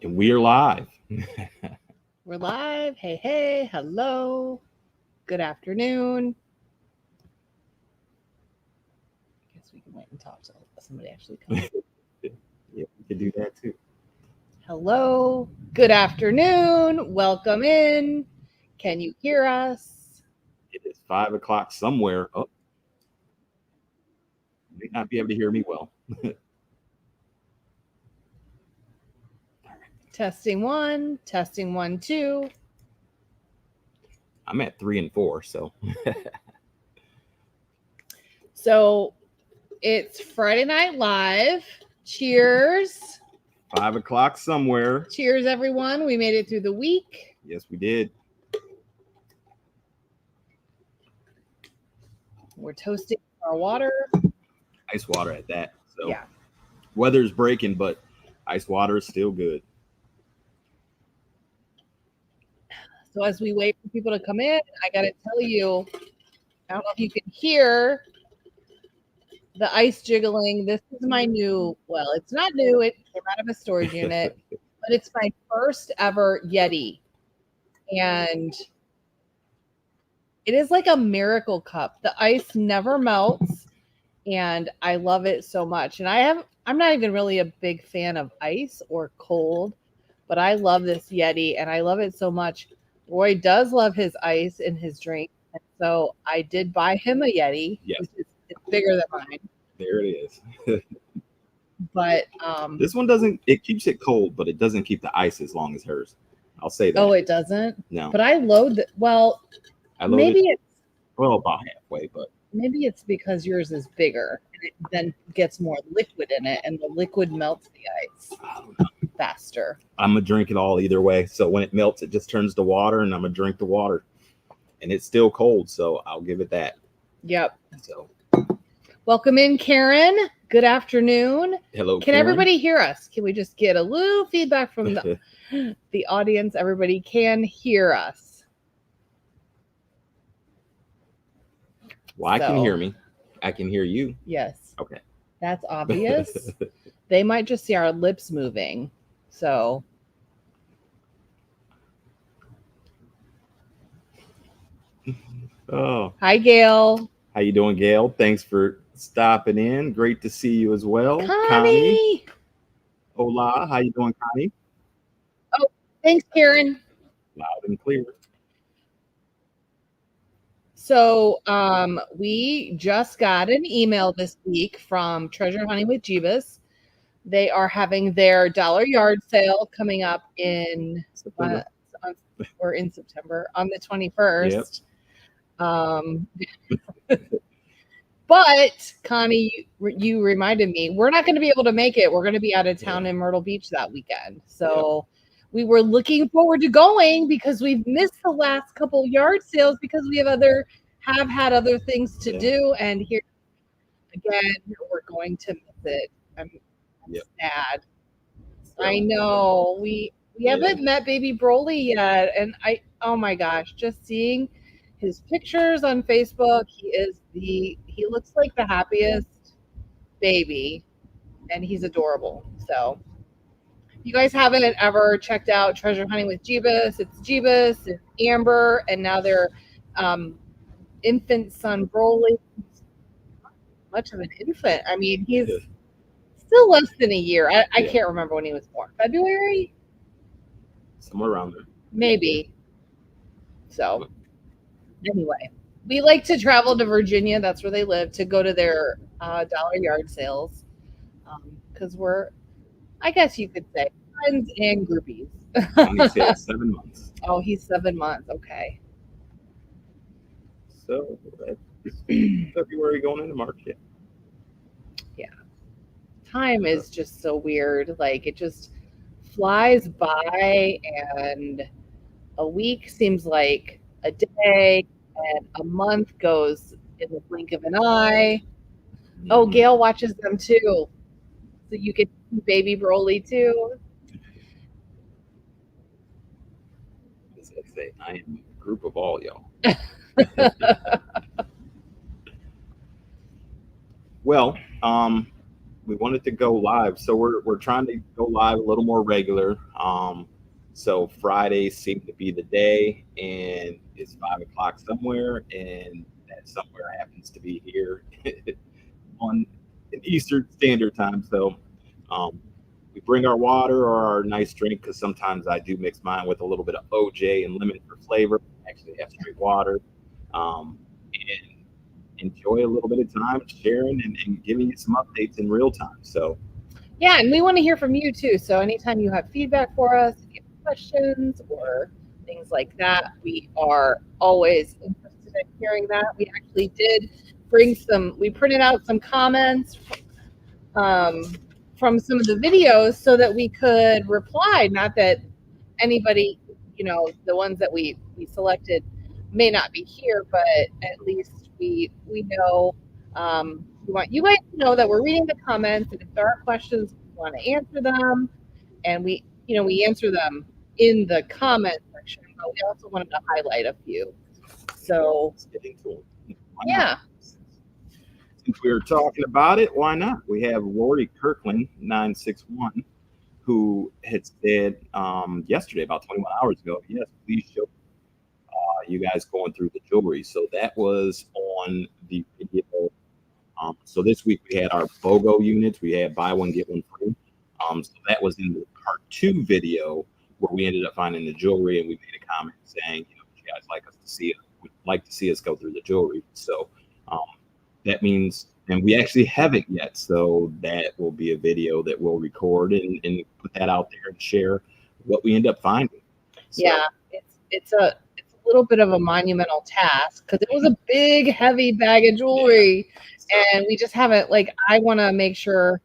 And we're live. We're live. Hey, hello. Good afternoon. I guess we can wait and talk till somebody actually comes. Yeah, we could do that too. Hello. Good afternoon. Welcome in. Can you hear us? It is 5 o'clock somewhere. Oh, you may not be able to hear me well. Testing one, two. I'm at 3 and 4, so So it's Friday Night Live. Cheers. 5 o'clock somewhere. Cheers, everyone. We made it through the week. Yes, we did. We're toasting our water. Ice water at that. So Yeah. weather's breaking, but ice water is still good. So as we wait for people to come in, I got to tell you, I don't know if you can hear the ice jiggling. This is my well, it's not new. It came out of a storage unit, but it's my first ever Yeti. And it is like a miracle cup. The ice never melts, and I love it so much. And I'm not even really a big fan of ice or cold, but I love this Yeti and I love it so much. Roy does love his ice in his drink. And so I did buy him a Yeti, Yes. which is it's bigger than mine. There it is. But This one it keeps it cold, but it doesn't keep the ice as long as hers. I'll say that. Oh, it doesn't? No. But I load maybe it's about halfway, but maybe it's because yours is bigger and it then gets more liquid in it and the liquid melts the ice I don't know. faster. I'm gonna drink it all either way. So when it melts, it just turns to water, and I'm gonna drink the water. And it's still cold, so I'll give it that. Yep. So Welcome in, Karen. Good afternoon. hello. Can Karen. everybody hear us? Can we just get a little feedback from the audience? Everybody can hear us. Well, I can hear me. I can hear you. Yes. Okay. That's obvious. They might just see our lips moving. So Oh. Hi, Gail. How you doing, Gail? Thanks for stopping in. Great to see you as well. Connie. Hola. How you doing, Connie? Oh, thanks, Karen. Loud and clear. So we just got an email this week from Treasure Hunting with Jeebus. They are having their dollar yard sale coming up in September. in September on the 21st. Yep. But Connie, you reminded me, we're not going to be able to make it. We're going to be out of town in Myrtle Beach that weekend. So we were looking forward to going because we've missed the last couple yard sales because we have had other things to do. And here again, we're going to miss it. I'm sad. So, I know we haven't met baby Broly yet. And oh my gosh, just seeing his pictures on Facebook, he looks like the happiest baby and he's adorable. So if you guys haven't ever checked out Treasure Hunting with Jeebus, it's Amber, and now their infant son Broly. Much of an infant. I mean, he's still less than a year. I can't remember when he was born. February? Somewhere around there. Maybe. So anyway, we like to travel to Virginia. That's where they live, to go to their dollar yard sales. Because I guess you could say, friends and groupies. He's 7 months. Oh, he's 7 months. Okay. So February going into March. Yeah. Time is just so weird. Like, it just flies by, and a week seems like a day, and a month goes in the blink of an eye. Oh, Gail watches them too. So you get baby Broly too. As I say, I am a group of all y'all. Well, we wanted to go live, so we're trying to go live a little more regular. So Fridays seem to be the day, and it's 5 o'clock somewhere, and that somewhere happens to be here on Eastern Standard Time. So um, we bring our water or our nice drink, because sometimes I do mix mine with a little bit of OJ and lemon for flavor. I actually have straight water, and enjoy a little bit of time sharing and giving you some updates in real time. So Yeah, and we want to hear from you too. So anytime you have feedback for us, if you have questions or things like that, we are always interested in hearing that. We actually did we printed out some comments um, from some of the videos so that we could reply. Not that anybody, the ones that we selected may not be here, but at least we know. We want you guys to know that we're reading the comments, and if there are questions, we want to answer them, and we answer them in the comment section, but we also wanted to highlight a few. So let's get into it. Why not? yeah, Since we were talking about it, why not? We have Lori Kirkland 961, who had said yesterday, about 21 hours ago, yes, please show you guys going through the jewelry. So that was on the video. So this week we had our BOGO units. We had buy one get one free. So that was in the part 2 video, where we ended up finding the jewelry, and we made a comment saying, you guys would like to see us go through the jewelry. So that means, and we actually haven't yet. So that will be a video that we'll record and put that out there and share what we end up finding. So, yeah, it's a little bit of a monumental task because it was a big, heavy bag of jewelry, and we just haven't. I want to make sure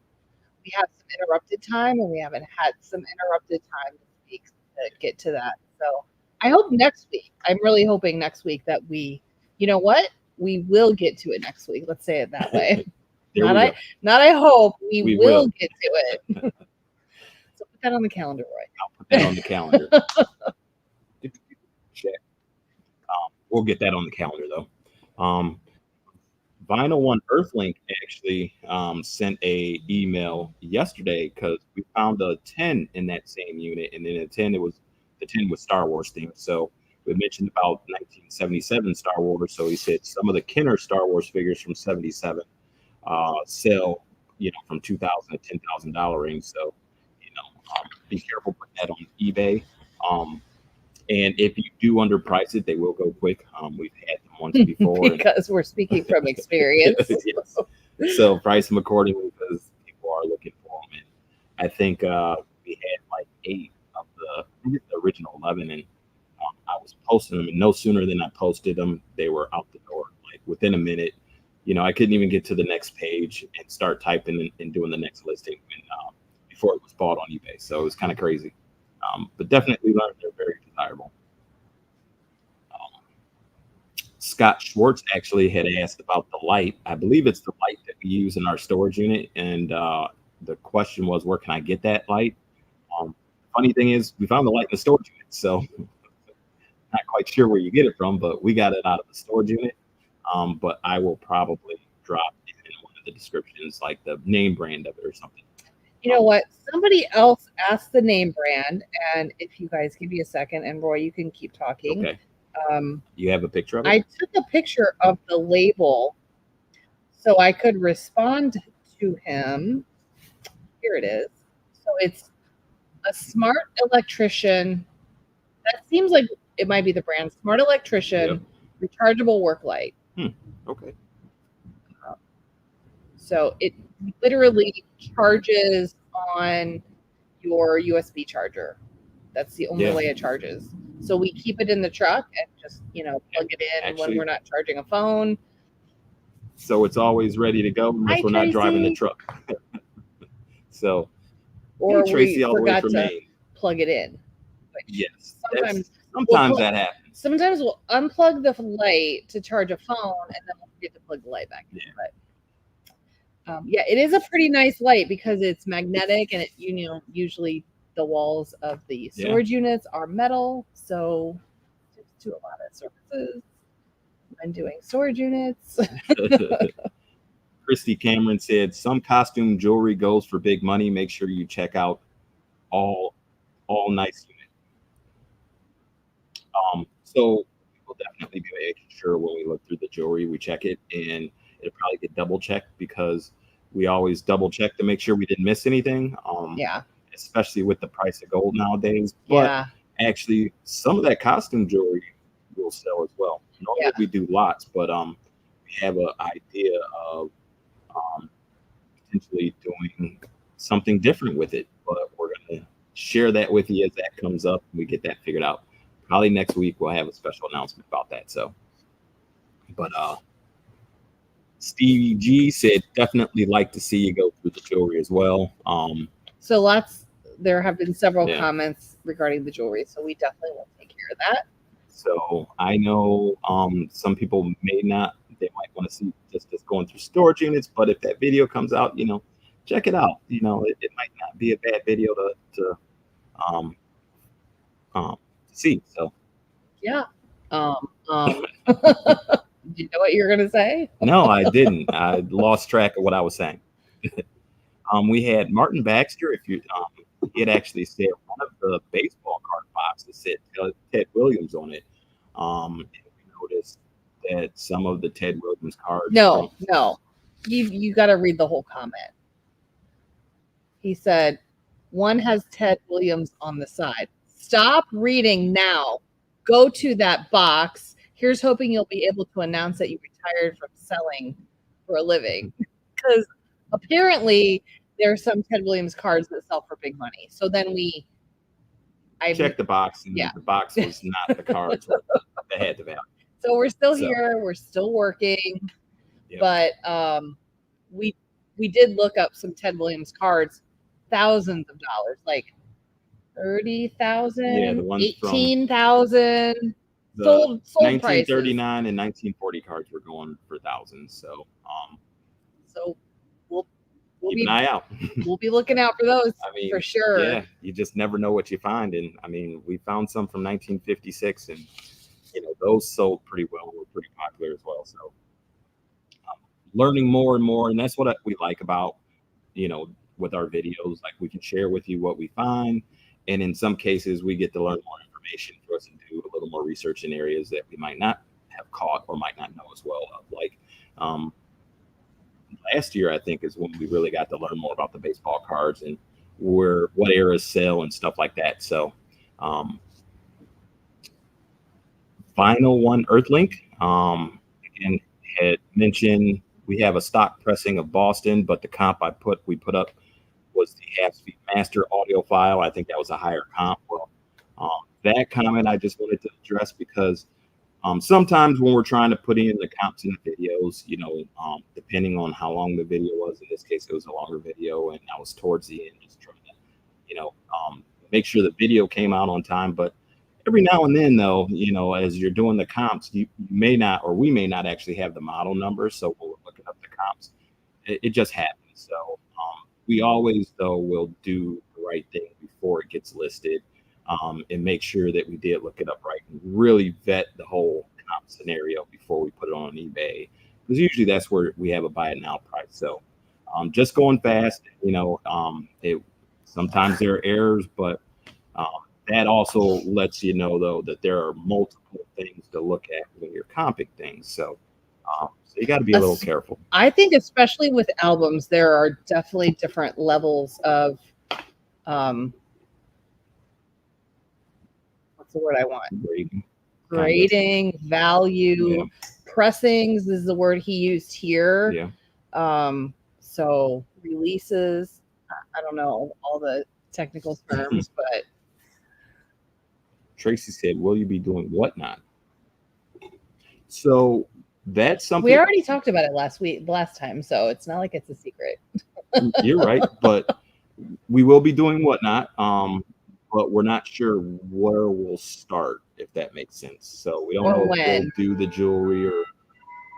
we have some interrupted time, and we haven't had some interrupted time this week to get to that. So I hope next week. I'm really hoping next week that we will get to it next week. Let's say it that way. I hope we will get to it. So put that on the calendar, Roy. I'll put that on the calendar. Check. We'll get that on the calendar though. Vinyl One Earthlink actually sent a email yesterday, because we found a 10 in that same unit, and then the 10 was Star Wars themed. So we mentioned about 1977 Star Wars. So he said some of the Kenner Star Wars figures from 77 sell, from $2,000 to $10,000 range. So, be careful putting that on eBay. And if you do underprice it, they will go quick. We've had them once before. Because we're speaking from experience. Yes. So price them accordingly, because people are looking for them. And I think we had like 8 of the original 11, and I was posting them, and no sooner than I posted them, they were out the door. Like within a minute, I couldn't even get to the next page and start typing and doing the next listing before it was bought on eBay. So it was kind of crazy. But definitely learned they're very desirable. Scott Schwartz actually had asked about the light. I believe it's the light that we use in our storage unit. And the question was, where can I get that light? Funny thing is, we found the light in the storage unit. So not quite sure where you get it from, but we got it out of the storage unit. But I will probably drop in one of the descriptions, like the name brand of it or something. You know what? Somebody else asked the name brand, and if you guys give me a second, and Roy, you can keep talking. Okay. You have a picture of it? I took a picture of the label so I could respond to him. Here it is. So it's a Smart Electrician. That seems like it might be the brand. Smart Electrician, rechargeable work light. Okay. So it literally charges on your USB charger. That's the only way it charges. So we keep it in the truck and just, plug it in when we're not charging a phone. So it's always ready to go unless we're not driving the truck. So, or Tracy, we forgot to plug it in. Yes. Sometimes that happens. Sometimes we'll unplug the light to charge a phone, and then we'll get to plug the light back in. But it is a pretty nice light because it's magnetic, and it usually the walls of the storage units are metal, so to a lot of services when doing storage units. Christy Cameron said, some costume jewelry goes for big money. Make sure you check out all nice unit. So we'll definitely be making sure when we look through the jewelry, we check it, and it'll probably get double checked because we always double check to make sure we didn't miss anything. Yeah. Especially with the price of gold nowadays. But Yeah. actually, some of that costume jewelry will sell as well. Normally we do lots, but we have an idea of potentially doing something different with it. But we're gonna share that with you as that comes up and we get that figured out. Probably next week we'll have a special announcement about that. So, but Stevie G said definitely like to see you go through the jewelry as well. So there have been several comments regarding the jewelry, so we definitely will take care of that. So I know some people they might want to see just going through storage units, but if that video comes out, check it out. It might not be a bad video to see. So yeah. Did you know what you were gonna say? No, I didn't. I lost track of what I was saying. We had Martin Baxter. If you, it actually said one of the baseball card boxes said Ted Williams on it. And we noticed that some of the Ted Williams cards. No, you got to read the whole comment. He said, one has Ted Williams on the side. Stop reading now. Go to that box. Here's hoping you'll be able to announce that you retired from selling for a living. Because apparently there's some Ted Williams cards that sell for big money. So then I checked the box, and the box was not the cards that had the value. So we're still here. We're still working. Yep. But we did look up some Ted Williams cards, thousands of dollars, like 30,000, 18,000. Sold 1939 prices. And 1940 cards were going for thousands. So we'll keep an eye out. We'll be looking out for those. For sure. Yeah, you just never know what you find. And we found some from 1956, and those sold pretty well and were pretty popular as well. So learning more and more, and that's what we like about with our videos. Like, we can share with you what we find, and in some cases we get to learn more information for us and do a little more research in areas that we might not have caught or might not know as well of. Like last year, I think, is when we really got to learn more about the baseball cards and what eras sell and stuff like that. So final one, Earthlink, again, had mentioned we have a stock pressing of Boston, but the comp we put up was the Half Speed Master audio file. I think that was a higher comp. Well, that comment I just wanted to address because sometimes when we're trying to put in the comps in the videos, depending on how long the video was, in this case, it was a longer video, and I was towards the end just trying to, make sure the video came out on time. But every now and then, though, as you're doing the comps, you may not, or we may not actually have the model number. So when we're looking up the comps, it just happens. So we always, though, will do the right thing before it gets listed. And make sure that we did look it up right and really vet the whole comp scenario before we put it on eBay, because usually that's where we have a buy it now price. So just going fast, sometimes there are errors, but that also lets you know, though, that there are multiple things to look at when you're comping things. So you got to be a little careful. I think especially with albums, there are definitely different levels of the word I want. Grading, value, pressings is the word he used here. Yeah. So releases, I don't know all the technical terms, but Tracy said, will you be doing whatnot? So that's something we already talked about it last time, so it's not like it's a secret. You're right, but we will be doing whatnot. But we're not sure where we'll start, if that makes sense. So we don't know if we'll do the jewelry or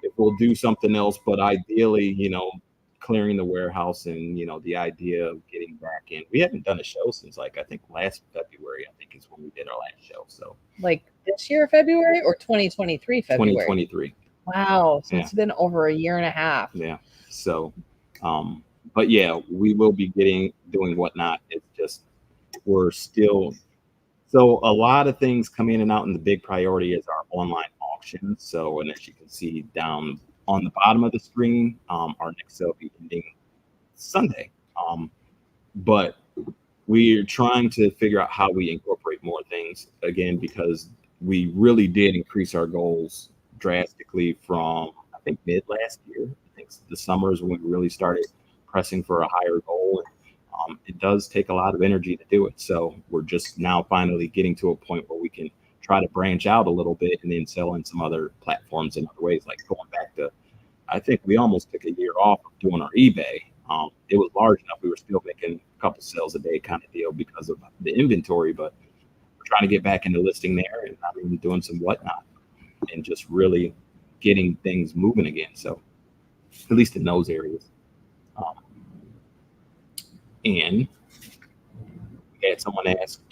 if we'll do something else. But ideally, clearing the warehouse and, the idea of getting back in. We haven't done a show since, I think last February, I think is when we did our last show. So this year, February, or 2023 February? 2023. Wow. So it's been over a year and a half. Yeah. So, but yeah, we will be doing whatnot. It's just we're still so a lot of things come in and out, and the big priority is our online auction. So, and as you can see down on the bottom of the screen, our next sale will be ending Sunday. But we're trying to figure out how we incorporate more things again because we really did increase our goals drastically from I think mid last year. I think the summer is when we really started pressing for a higher goal. And, it does take a lot of energy to do it. So we're just now finally getting to a point where we can try to branch out a little bit and then sell in some other platforms in other ways, like going back to I think we almost took a year off of doing our eBay. It was large enough we were still making a couple sales a day kind of deal because of the inventory, but we're trying to get back into listing there and I mean doing some whatnot and just really getting things moving again. So at least in those areas. And we had someone ask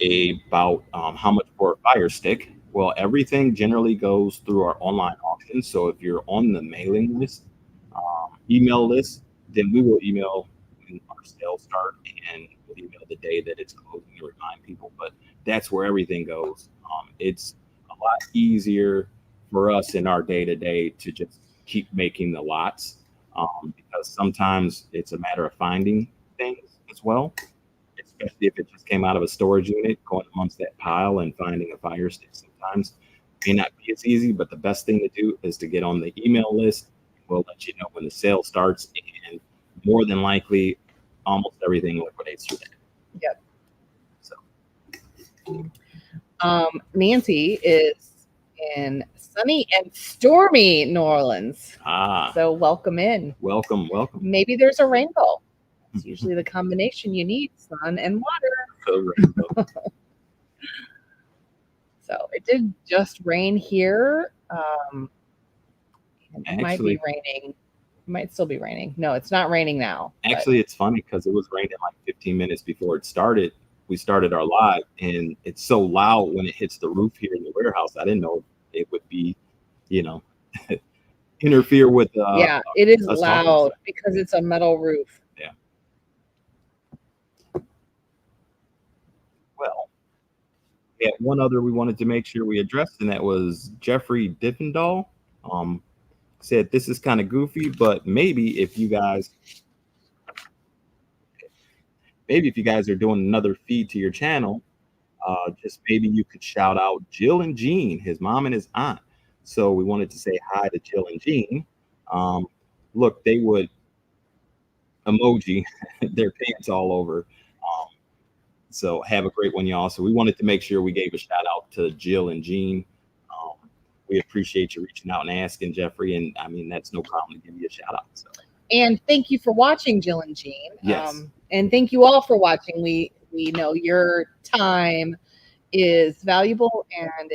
about how much for a Fire Stick. Well, everything generally goes through our online auction. So if you're on the mailing list, email list, then we will email when our sales start and we'll email the day that it's closing to remind people. But that's where everything goes. It's a lot easier for us in our day to day to just keep making the lots because sometimes it's a matter of finding things as well, especially if it just came out of a storage unit, going amongst that pile and finding a Fire Stick sometimes may not be as easy, but the best thing to do is to get on the email list. We'll let you know when the sale starts, and more than likely, almost everything liquidates through that. Yep. So, Nancy is in sunny and stormy New Orleans. So welcome in. Welcome. Maybe there's a rainbow. It's usually the combination you need, sun and water. So it did just rain here. It might be raining. It might still be raining. No, it's not raining now. Actually, it's funny because it was raining like 15 minutes before it started. We started our live, and it's so loud when it hits the roof here in the warehouse. I didn't know it would be, interfere with. Yeah, it is loud because it's a metal roof. Yeah. Well, we had one other we wanted to make sure we addressed, and that was Jeffrey Diffendahl. Said this is kind of goofy, but maybe if you guys are doing another feed to your channel, just maybe you could shout out Jill and Jean, his mom and his aunt. So we wanted to say hi to Jill and Jean. Look, they would emoji their pants all over. So have a great one, y'all. So we wanted to make sure we gave a shout out to Jill and Jean. We appreciate you reaching out and asking, Jeffrey. And I mean, that's no problem to give you a shout out. So. And thank you for watching, Jill and Jean. Yes. And thank you all for watching. We know your time is valuable, and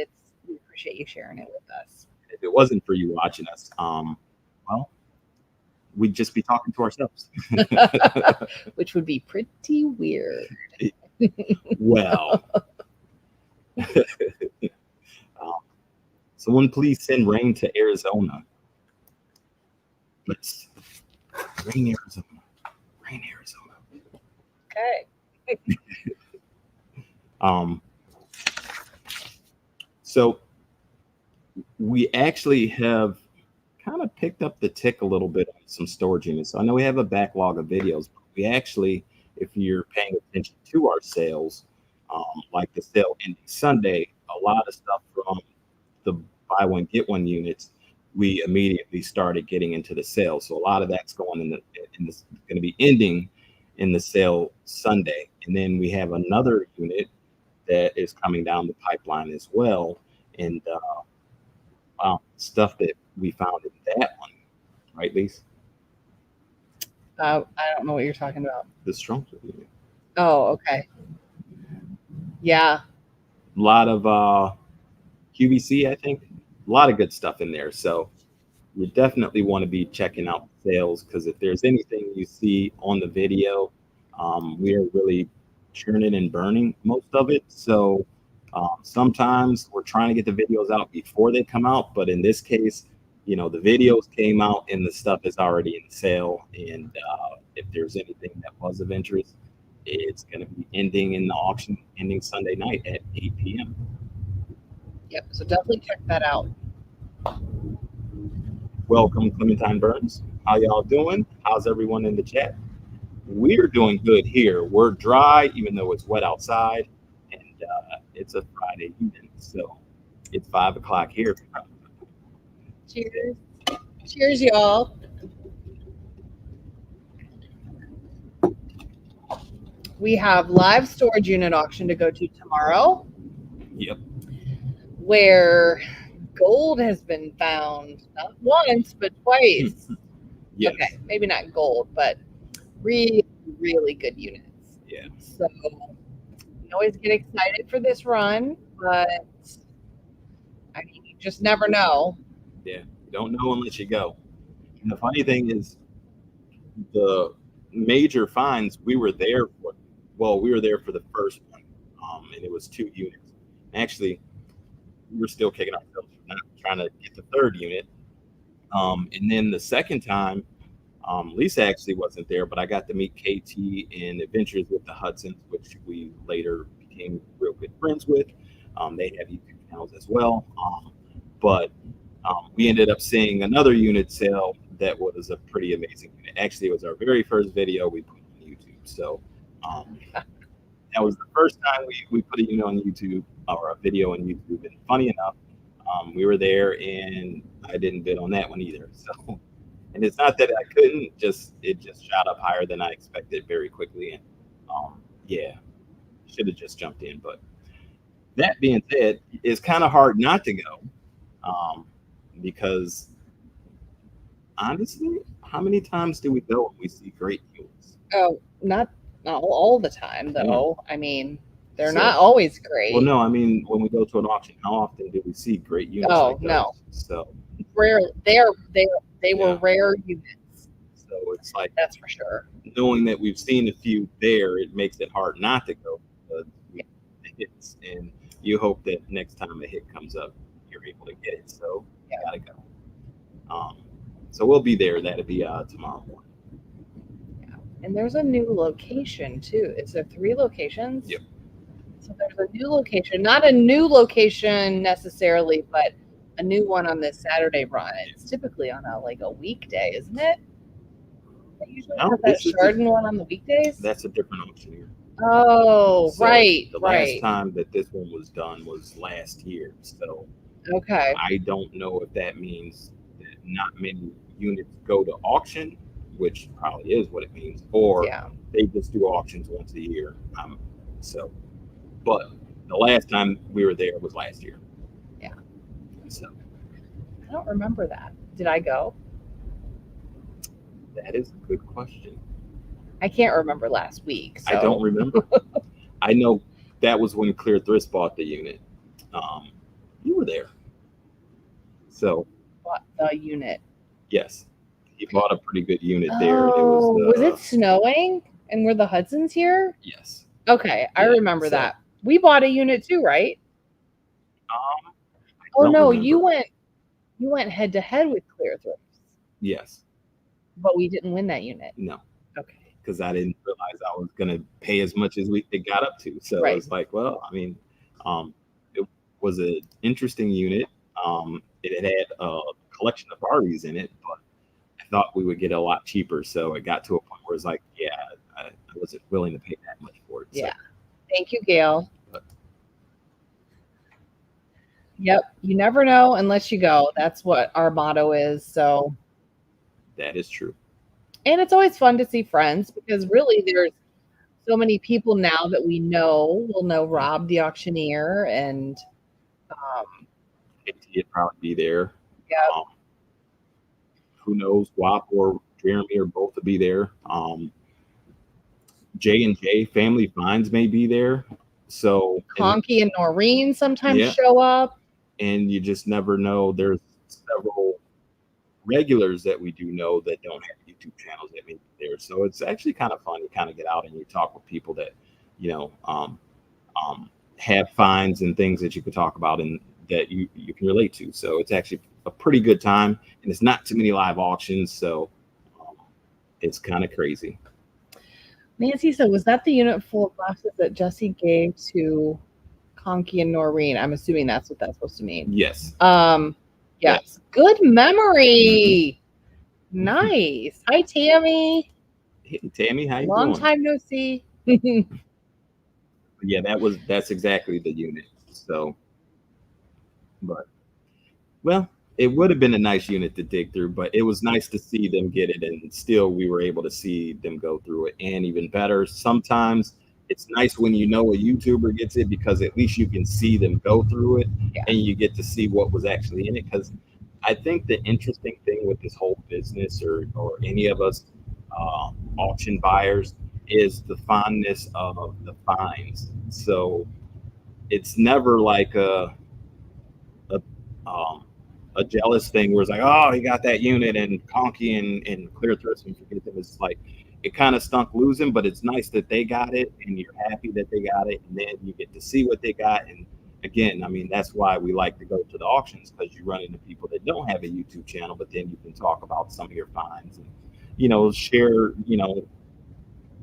we appreciate you sharing it with us. If it wasn't for you watching us, well, we'd just be talking to ourselves. Which would be pretty weird. Well. Someone please send rain to Arizona. Let's rain Arizona. Okay. So we actually have kind of picked up the tick a little bit on some storage units. So I know we have a backlog of videos, but we actually, if you're paying attention to our sales, like the sale ending Sunday, a lot of stuff from the buy one get one units, we immediately started getting into the sale. So a lot of that's going going to be ending in the sale Sunday, and then we have another unit that is coming down the pipeline as well. And stuff that we found in that one, right, Lise? I don't know what you're talking about. The Strong's unit. Oh, okay. Yeah. A lot of QVC, I think. A lot of good stuff in there. So you definitely want to be checking out the sales, because if there's anything you see on the video, we are really churning and burning most of it. So sometimes we're trying to get the videos out before they come out, but in this case, the videos came out and the stuff is already in sale. And if there's anything that was of interest, it's going to be ending in the auction, ending Sunday night at 8 p.m. Yep. So definitely check that out. Welcome, Clementine Burns. How y'all doing? How's everyone in the chat? We're doing good here. We're dry, even though it's wet outside, and it's a Friday evening, so it's 5 o'clock here. Cheers. Cheers, y'all. We have live storage unit auction to go to tomorrow. Yep. Where gold has been found, not once, but twice. Yes. Okay, maybe not gold, but really, really good units. Yeah. So we always get excited for this run, but I mean, you just never know. Yeah, you don't know unless you go. And the funny thing is, the major finds we were there for. Well, we were there for the first one, and it was 2 units. Actually, we were still kicking ourselves for not trying to get the 3rd unit. And then the second time, Lisa actually wasn't there, but I got to meet KT in Adventures with the Hudsons, which we later became real good friends with. They have YouTube channels as well. But we ended up seeing another unit sale that was a pretty amazing unit. Actually, it was our very first video we put on YouTube. So that was the first time we put a unit on YouTube, or a video on YouTube. And funny enough, we were there and I didn't bid on that one either. So, and it's not that I couldn't, it just shot up higher than I expected very quickly. And yeah, should have just jumped in. But that being said, it's kind of hard not to go, because honestly, how many times do we go and we see great units? Oh, not all the time, though. I mean, they're not always great. Well, no, I mean, when we go to an auction, how often do we see great units? Oh, like those? no. So rare. They were rare units. So it's like, that's for sure. Knowing that we've seen a few there, it makes it hard not to go. But the hits, and you hope that next time a hit comes up, you're able to get it. So you gotta go. So we'll be there. That'll be tomorrow morning. Yeah. And there's a new location too. Is there 3 locations? Yep. So there's a new location, not a new location necessarily, but a new one on this Saturday run. It's typically on a weekday, isn't it? They usually have that Chardon one on the weekdays. That's a different auctioneer. Oh, so right. The last time that this one was done was last year. So okay. I don't know if that means that not many units go to auction, which probably is what it means, or they just do auctions once a year. But the last time we were there was last year. Yeah. So I don't remember that. Did I go? That is a good question. I can't remember last week. So. I don't remember. I know that was when Clear Thrift bought the unit. You were there. So bought the unit. Yes. He bought a pretty good unit there. And was it snowing? And were the Hudsons here? Yes. Okay, I remember that. We bought a unit too, right? No, you went head to head with Clear Thrift. Yes. But we didn't win that unit. No. Okay. Because I didn't realize I was going to pay as much as it got up to. So it was like, well, I mean, it was an interesting unit. It had a collection of Barbies in it, but I thought we would get it a lot cheaper. So it got to a point where it's like, I wasn't willing to pay that much for it. Yeah. Thank you, Gail. Yep. You never know unless you go. That's what our motto is. So that is true. And it's always fun to see friends, because really there's so many people now that we know will know Rob the auctioneer, and he'd probably be there. Yeah. Who knows? WAP or Jeremy or both will be there. J&J Family Finds may be there. So Conky and Noreen sometimes show up. And you just never know. There's several regulars that we do know that don't have YouTube channels that may be there. So it's actually kind of fun. You kind of get out and you talk with people that, have finds and things that you could talk about, and that you can relate to. So it's actually a pretty good time, and it's not too many live auctions, so um, it's kind of crazy. Nancy said, was that the unit full of boxes that Jesse gave to Conky and Noreen? I'm assuming that's what that's supposed to mean. Yes. Yes. Good memory. Nice. Hi, Tammy. Hey, Tammy, how you Long doing? time no see. Yeah, that's exactly the unit. So, but well, it would have been a nice unit to dig through, but it was nice to see them get it, and still we were able to see them go through it. And even better, sometimes it's nice when you know a YouTuber gets it because at least you can see them go through it, Yeah. and you get to see what was actually in it. Because I think the interesting thing with this whole business, or any of us auction buyers, is the fondness of the finds. So it's never like a um, a jealous thing where it's like, oh, he got that unit, and Conky and Clear Thrift and forget them. It's like it kind of stunk losing, but it's nice that they got it, and you're happy that they got it, and then you get to see what they got. And again, I mean, that's why we like to go to the auctions, because you run into people that don't have a YouTube channel, but then you can talk about some of your finds and share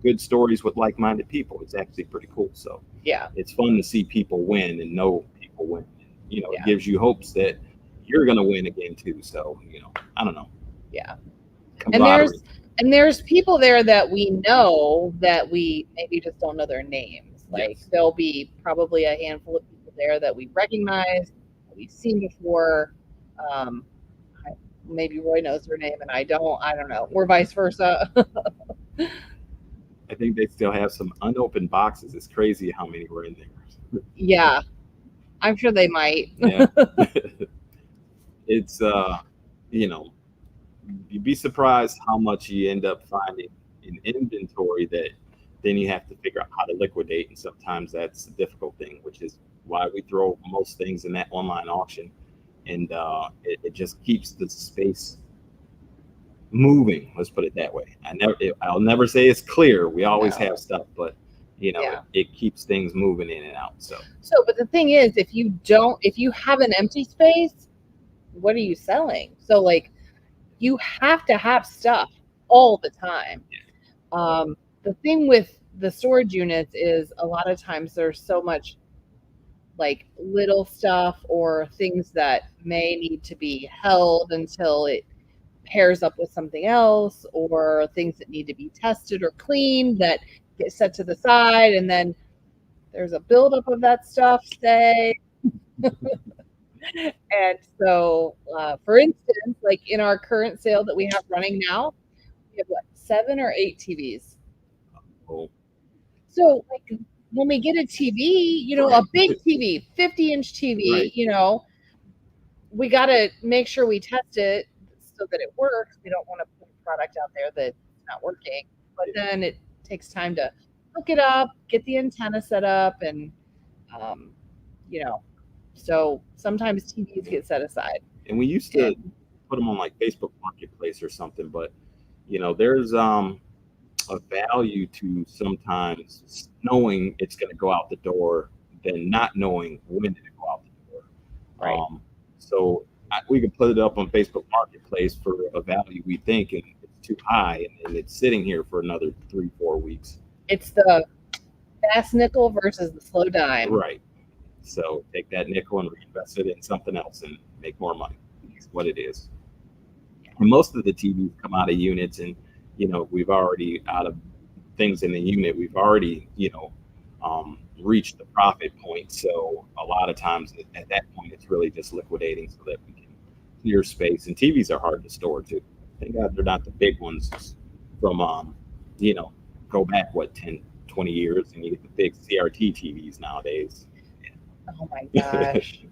good stories with like-minded people. It's actually pretty cool. So Yeah. it's fun to see people win and know people win. It Yeah. gives you hopes that you're going to win again too. So I don't know. Yeah. Camaraderie. And there's people there that we know that we maybe just don't know their names. Like Yes. there'll be probably a handful of people there that we recognize, that we've seen before. Maybe Roy knows her name and I don't. I don't know. Or vice versa. I think they still have some unopened boxes. It's crazy how many were in there. Yeah. I'm sure they might. Yeah. It's you'd be surprised how much you end up finding in inventory that then you have to figure out how to liquidate, and sometimes that's a difficult thing, which is why we throw most things in that online auction, and it just keeps the space moving. Let's put it that way. I'll never say it's clear. We always have stuff, but it keeps things moving in and out. So, but the thing is, if you have an empty space, what are you selling? So like, you have to have stuff all the time. The thing with the storage units is a lot of times there's so much like little stuff or things that may need to be held until it pairs up with something else, or things that need to be tested or cleaned that get set to the side, and then there's a buildup of that stuff, say. And so, for instance, like in our current sale that we have running now, we have 7 or 8 TVs. oh, So, like when we get a TV, a big TV, 50-inch TV, right. We got to make sure we test it so that it works. We don't want to put a product out there that's not working. But then it takes time to hook it up, get the antenna set up, and so sometimes TVs get set aside. And we used to put them on like Facebook Marketplace or something, but there's a value to sometimes knowing it's going to go out the door than not knowing when to go out the door. Right. So we can put it up on Facebook Marketplace for a value we think, and it's too high, and it's sitting here for another 3-4 weeks. It's the fast nickel versus the slow dime. Right. So take that nickel and reinvest it in something else and make more money. That's what it is. And most of the TVs come out of units, and we've already out of things in the unit. We've already reached the profit point. So a lot of times at that point, it's really just liquidating so that we can clear space. And TVs are hard to store too. Thank God they're not the big ones from go back 10, 20 years, and you get the big CRT TVs nowadays. Oh my gosh.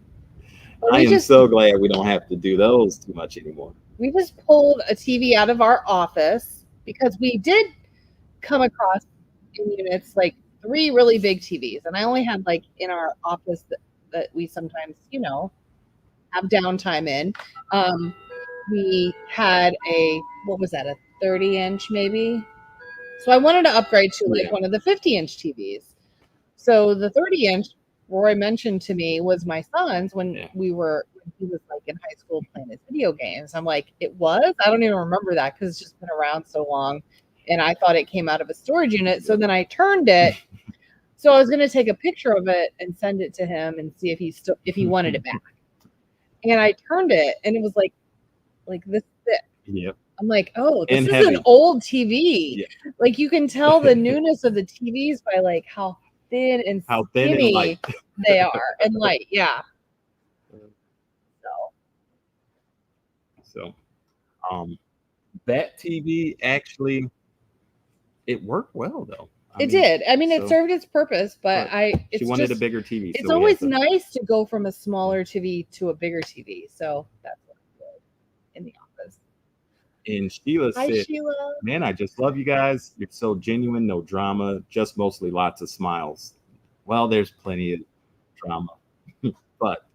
I am so glad we don't have to do those too much anymore. We just pulled a TV out of our office because we did come across in units like 3 really big TVs. And I only had like in our office that we sometimes, have downtime in. We had what was that, a 30-inch maybe? So I wanted to upgrade to like one of the 50-inch TVs. So the 30-inch Roy mentioned to me was my son's when Yeah. when he was like in high school playing his video games. I'm like, it was? I don't even remember that because it's just been around so long. And I thought it came out of a storage unit. So then I turned it. So I was gonna take a picture of it and send it to him and see if he wanted it back. And I turned it and it was like this thick. Yep. I'm like, oh, this And is an heavy. old TV. Yeah. Like you can tell the newness of the TVs by like how thin and How thin and skinny light. they are and light. Yeah. So So, that TV actually, it worked well though. it did. I mean, it so served its purpose, but she it's wanted a just bigger TV. it's So we had always nice to go from a smaller TV to a bigger TV. So that's what I did in the office. And Sheila Hi, said, Sheila. "Man, I just love you guys. You're so genuine, no drama, just mostly lots of smiles." Well, there's plenty of drama, but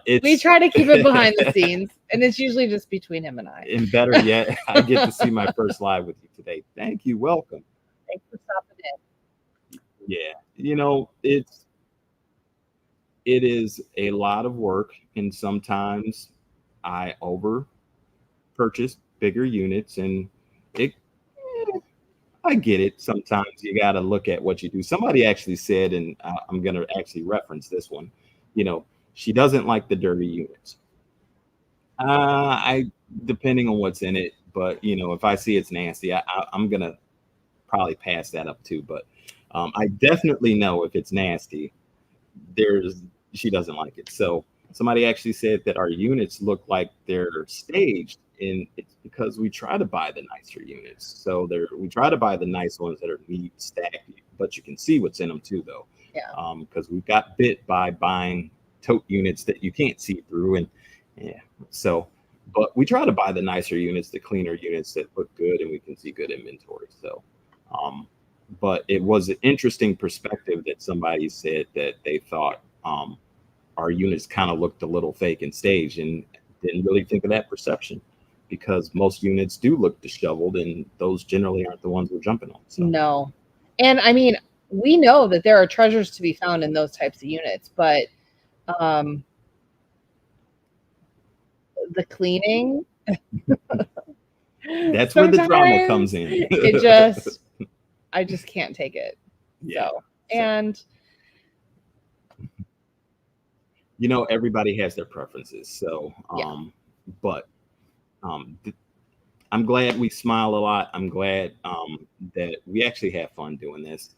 it's We try to keep it behind the scenes, and it's usually just between him and I. and better yet, I get to see my first live with you today. Thank you. Welcome. Thanks for stopping in. Yeah, it is a lot of work, and sometimes I over purchase bigger units, and it I get it. Sometimes you got to look at what you do. Somebody actually said, and I'm going to actually reference this one. She doesn't like the dirty units. I depending on what's in it, but if I see it's nasty, I'm gonna probably pass that up too. But I definitely know if it's nasty, there's she doesn't like it. So somebody actually said that our units look like they're staged, and it's because we try to buy the nicer units. So we try to buy the nice ones that are neat, stacked, but you can see what's in them too, though. Yeah. Because we got bit by buying tote units that you can't see through, and yeah. So, but we try to buy the nicer units, the cleaner units that look good, and we can see good inventory. So, but it was an interesting perspective that somebody said that they thought our units kind of looked a little fake and staged, and didn't really think of that perception, because most units do look disheveled, and those generally aren't the ones we're jumping on. So. No. And I mean, we know that there are treasures to be found in those types of units, but the cleaning. That's where the drama comes in. I just can't take it. Yeah. So, and everybody has their preferences. So, yeah. But I'm glad we smile a lot. I'm glad that we actually have fun doing this.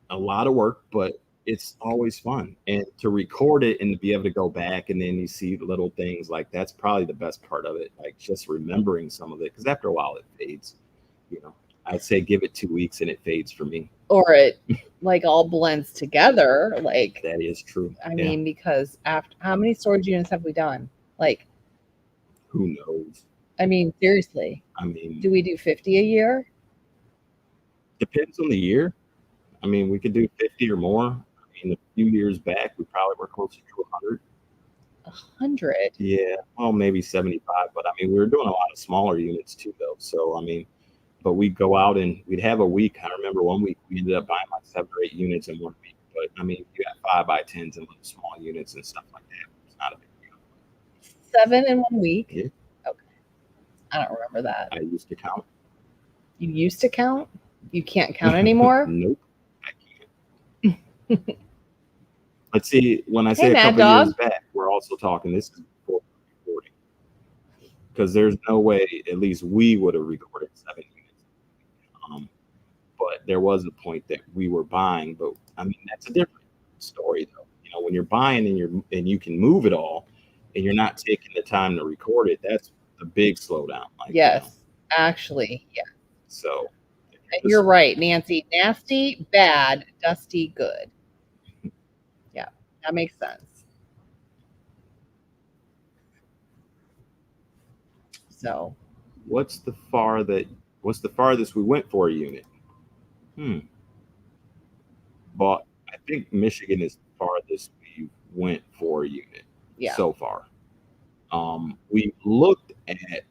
A lot of work, but it's always fun. And to record it and to be able to go back, and then you see little things, like that's probably the best part of it. Like just remembering some of it, because after a while it fades. I'd say give it 2 weeks and it fades for me. Or it like all blends together. Like that is true. I mean, because after how many storage units have we done? Like, who knows? I mean, seriously. I mean, do we do 50 a year? Depends on the year. I mean, we could do 50 or more. I mean, a few years back, we probably were closer to 100. 100? Yeah, well, maybe 75. But I mean, we were doing a lot of smaller units too, though. So I mean, but we'd go out and we'd have a week. I remember one week we ended up buying like 7 or 8 units in 1 week. But I mean, you got 5x10s and little small units and stuff like that. It's not a big deal. 7 in 1 week? Yeah. Okay. I don't remember that. I used to count. You used to count? You can't count anymore? Nope, I can't. Let's see. When I say Hey, a couple years back, we're also talking. This is before recording, because there's no way, at least we would have recorded 7 units. But there was a point that we were buying. But I mean, that's a different story, though. When you're buying and you can move it all, and you're not taking the time to record it, that's a big slowdown. Like, yes, actually, yeah. So you're right, Nancy. Nasty, bad, dusty, good. Yeah, that makes sense. So, what's the farthest we went for a unit? But I think Michigan is the farthest we went for a unit so far. We looked at.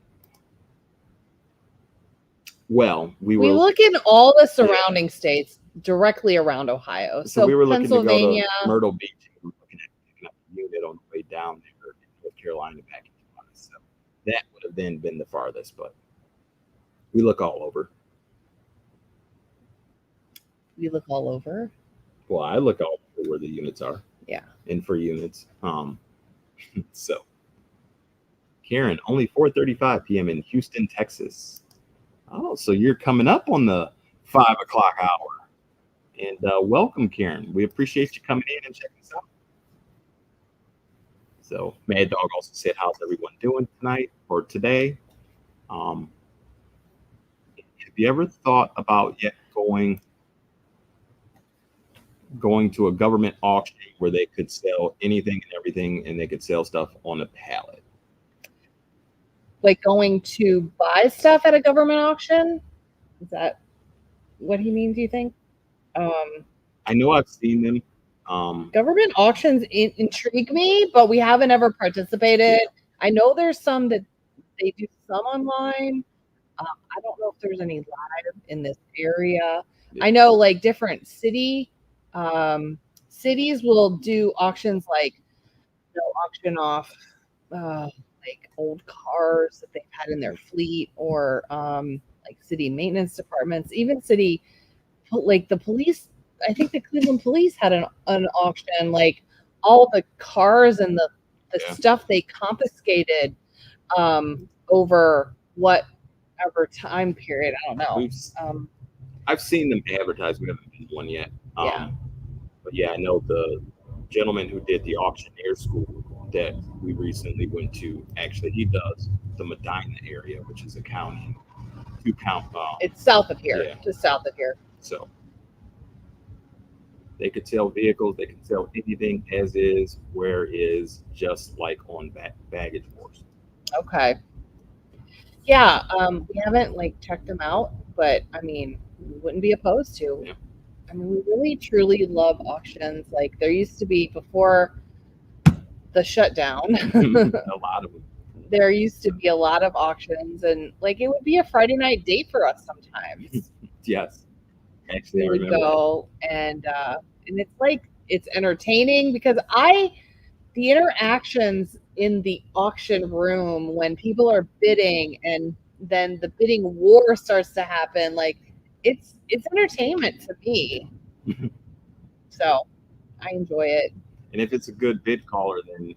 Well, we look in all the surrounding states. directly around Ohio. So we were looking to go Pennsylvania. to Myrtle Beach. And we were looking at picking up a unit on the way down there in North Carolina back in July. So that would have then been the farthest, but we look all over. We look all over. Well, I look all over where the units are. Yeah. And for units. So Karen, only 4:35 p.m. in Houston, Texas. Oh, so you're coming up on the 5 o'clock hour. And welcome, Karen. We appreciate you coming in and checking us out. So Mad Dog also said, how's everyone doing tonight or today? Have you ever thought about yet going to a government auction where they could sell anything and everything and they could sell stuff on a pallet? Like going to buy stuff at a government auction? Is that what he means, you think? I know I've seen them. Government auctions intrigue me, but we haven't ever participated. I know there's some that they do some online. I don't know if there's any live in this area. Yeah. I know like different cities will do auctions, like they'll auction off like old cars that they've had in their fleet, or like city maintenance departments, even city, like the police. I think the Cleveland police had an auction, like all the cars and the stuff they confiscated over whatever time period. I don't know. I've seen them advertised. We haven't been to one yet. Yeah. But yeah, I know the gentleman who did the auctioneer school that we recently went to. Actually, he does the Medina area, which is a county. It's south of here, yeah. Just south of here. So they could sell vehicles. They can sell anything as is, where is, just like on Baggage Wars. Okay. Yeah, we haven't like checked them out, but I mean, we wouldn't be opposed to. Yeah. I mean, we really truly love auctions. Like there used to be, before the shutdown, a lot of them. There used to be a lot of auctions, and like it would be a Friday night date for us sometimes. Yes. Actually, we would go and it's like, it's entertaining because the interactions in the auction room when people are bidding and then the bidding war starts to happen, like it's entertainment to me. So I enjoy it. And if it's a good bid caller, then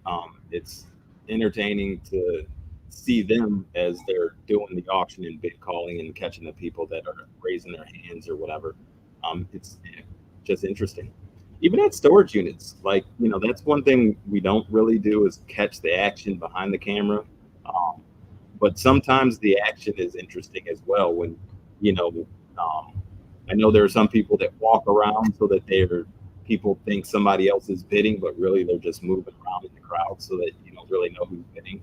it's entertaining to see them as they're doing the auction and bid calling and catching the people that are raising their hands or whatever. It's just interesting. Even at storage units, like, that's one thing we don't really do is catch the action behind the camera. But sometimes the action is interesting as well when, I know there are some people that walk around so that people think somebody else is bidding, but really they're just moving around in the crowd so that you don't really know who's bidding.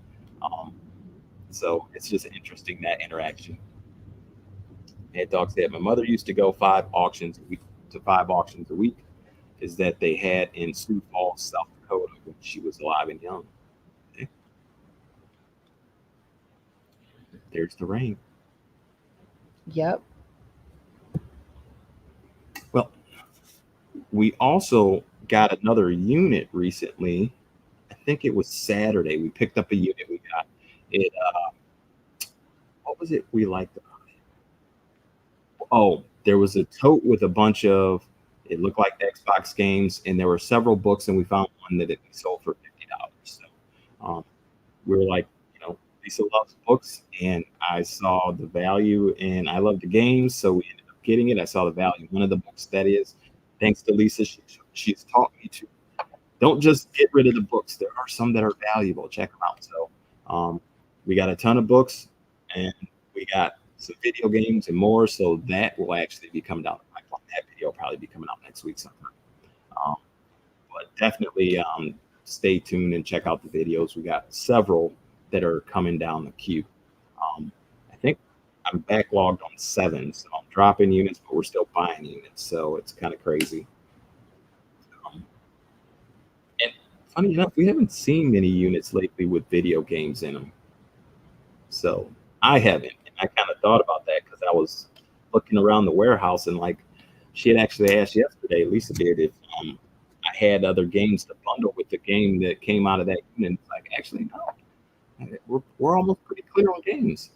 So it's just interesting, that interaction. Mad Dog said, my mother used to go 5 auctions a week, is that they had in Sioux Falls, South Dakota, when she was alive and young. Okay. There's the rain. Yep. Well, we also got another unit recently. I think it was Saturday. We picked up a unit. We got it. What was it we liked about it? Oh, there was a tote with a bunch of, it looked like Xbox games, and there were several books, and we found one that we sold for $50. So we were like, Lisa loves books, and I saw the value, and I love the games, so we ended up getting it. I saw the value. One of the books, that is, thanks to Lisa, she's taught me to don't just get rid of the books. There are some that are valuable. Check them out. So we got a ton of books, and we got some video games and more. So that will actually be coming down the pipeline. That video will probably be coming out next week sometime. But definitely stay tuned and check out the videos. We got several that are coming down the queue. I think I'm backlogged on 7, so I'm dropping units, but we're still buying units. So it's kind of crazy. And funny enough, we haven't seen many units lately with video games in them. So I haven't. And I kind of thought about that because I was looking around the warehouse and like, she had actually asked yesterday, Lisa did, if I had other games to bundle with the game that came out of that unit. It's like, actually, no. We're almost pretty clear on games,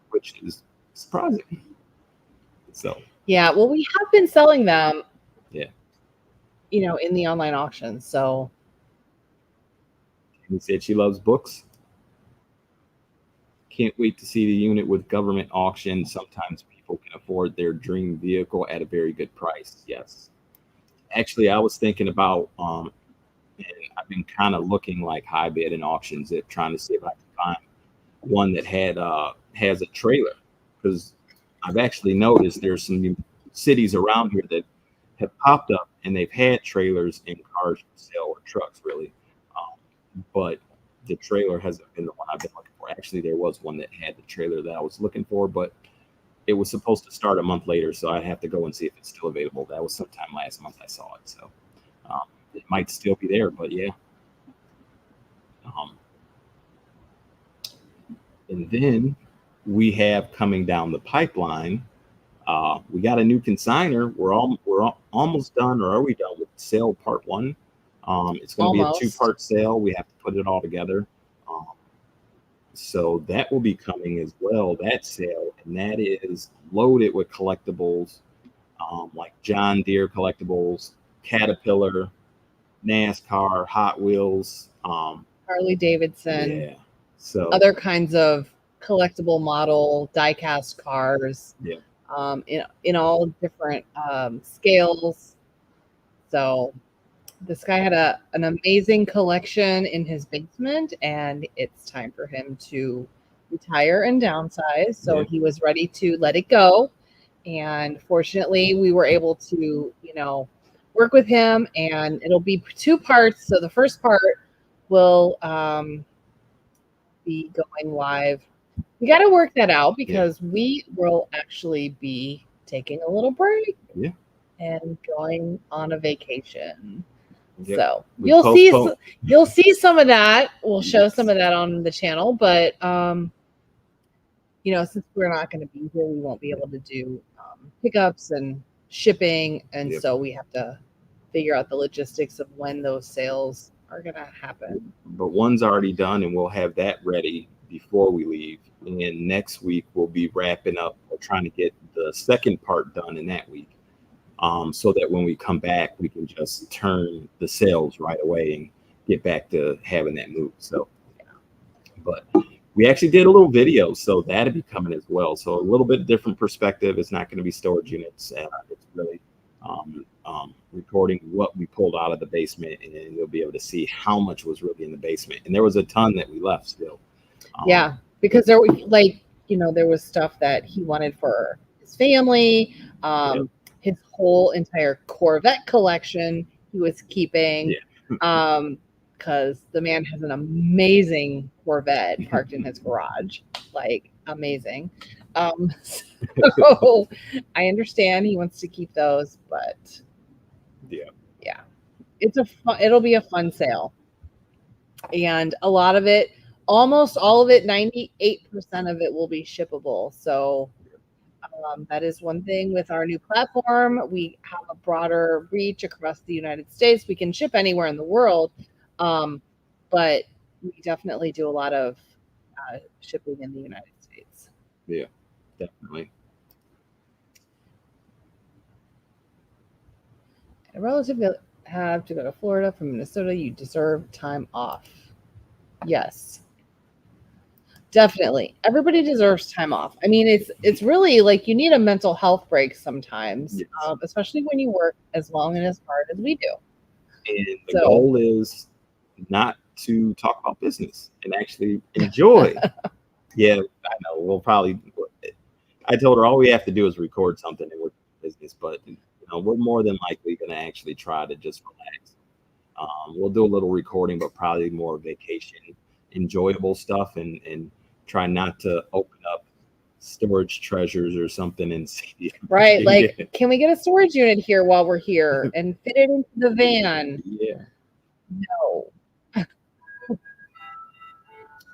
which is surprising. So, Yeah, well, we have been selling them, yeah. in the online auctions. So, He said she loves books. Can't wait to see the unit with government auction. Sometimes people can afford their dream vehicle at a very good price. Yes. Actually, I was thinking about, and I've been kind of looking like high bid in auctions at trying to see if I can find one that has a trailer, because I've actually noticed there's some cities around here that have popped up and they've had trailers in cars for sale, or trucks really, but the trailer hasn't been the one I've been looking for. Actually, there was one that had the trailer that I was looking for, but it was supposed to start a month later, so I'd have to go and see if it's still available. That was sometime last month I saw it, so it might still be there, but yeah. And then we have coming down the pipeline, we got a new consigner. We're almost done, or are we done with sale part one? It's going to be a almost. 2-part sale. We have to put it all together. So that will be coming as well, that sale, and that is loaded with collectibles, like John Deere collectibles, Caterpillar, NASCAR, Hot Wheels, Harley Davidson, yeah. So other kinds of collectible model die-cast cars, yeah, in all different scales. So this guy had an amazing collection in his basement, and it's time for him to retire and downsize. So yeah, he was ready to let it go. And fortunately, we were able to, work with him, and it'll be 2 parts. So the first part will be going live. We got to work that out because we will actually be taking a little break yeah. and going on a vacation. Yep. So We you'll see some of that. We'll show some of that on the channel, but since we're not going to be here, we won't be able to do pickups and shipping, and Yep. so we have to figure out the logistics of when those sales are going to happen. But one's already done, and we'll have that ready before we leave. And next week we'll be wrapping up or trying to get the second part done in that week, so that when we come back, we can just turn the sales right away and get back to having that move. So, but we actually did a little video, so that'll be coming as well. So a little bit different perspective. It's not going to be storage units. It's really recording what we pulled out of the basement, and you'll be able to see how much was really in the basement. And there was a ton that we left still. Yeah, because there were there was stuff that he wanted for his family. His whole entire Corvette collection he was keeping. Because the man has an amazing Corvette parked in his garage, like amazing. So I understand he wants to keep those, but yeah, it'll be a fun sale, and a lot of it, almost all of it, 98% of it will be shippable. So that is one thing with our new platform. We have a broader reach across the United States. We can ship anywhere in the world, but we definitely do a lot of shipping in the United States. Yeah, definitely. A relative have to go to Florida from Minnesota. You deserve time off. Yes. Definitely. Everybody deserves time off. I mean, it's really like you need a mental health break sometimes, Yes. Especially when you work as long and as hard as we do. And the goal is not to talk about business and actually enjoy. Yeah, I know. We'll probably. I told her all we have to do is record something and we're business, but we're more than likely going to actually try to just relax. We'll do a little recording, but probably more vacation, enjoyable stuff, and try not to open up storage treasures or something and see. Right, like, can we get a storage unit here while we're here and fit it into the van? Yeah. No.